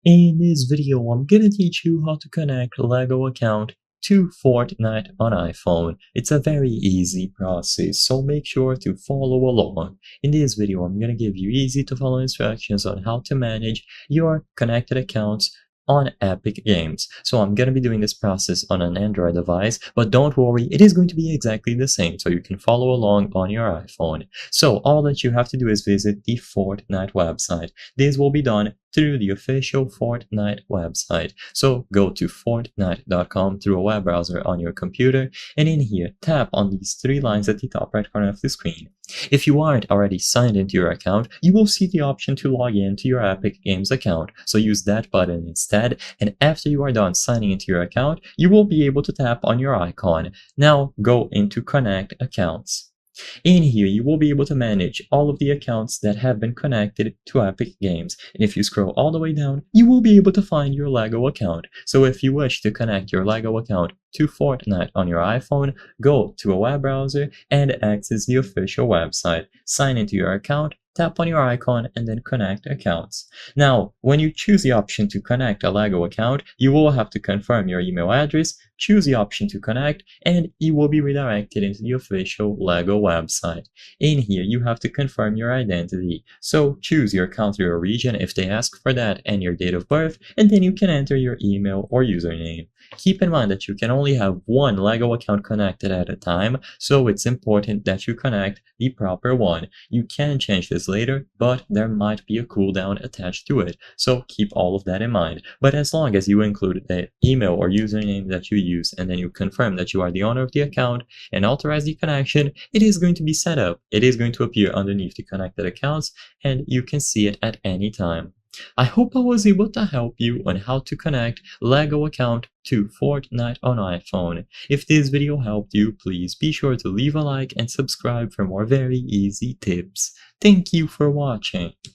In this video, I'm gonna teach you how to connect a Lego account to Fortnite on iPhone. It's a very easy process, so make sure to follow along. In this video, I'm gonna give you easy to follow instructions on how to manage your connected accounts on Epic Games. So I'm gonna be doing this process on an Android device, but don't worry, it is going to be exactly the same, so you can follow along on your iPhone. So all that you have to do is visit the Fortnite website. This will be done through the official Fortnite website. So go to fortnite.com through a web browser on your computer, and in here, tap on these three lines at the top right corner of the screen. If you aren't already signed into your account, you will see the option to log in to your Epic Games account, so use that button instead, and after you are done signing into your account, you will be able to tap on your icon. Now go into Connect Accounts. In here, you will be able to manage all of the accounts that have been connected to Epic Games. And if you scroll all the way down, you will be able to find your Lego account. So if you wish to connect your Lego account to Fortnite on your iPhone, go to a web browser and access the official website. Sign into your account, tap on your icon, and then connect accounts. Now, when you choose the option to connect a Lego account, you will have to confirm your email address, choose the option to connect, and you will be redirected into the official Lego website. In here, you have to confirm your identity. So choose your country or region if they ask for that, and your date of birth, and then you can enter your email or username. Keep in mind that you can only have one Lego account connected at a time, so it's important that you connect the proper one. You can change this later, but there might be a cooldown attached to it, so keep all of that in mind. But as long as you include the email or username that you use, and then you confirm that you are the owner of the account and authorize the connection, it is going to be set up. It is going to appear underneath the connected accounts, and you can see it at any time. I hope I was able to help you on how to connect Lego account to Fortnite on iPhone. If this video helped you, please be sure to leave a like and subscribe for more very easy tips. Thank you for watching.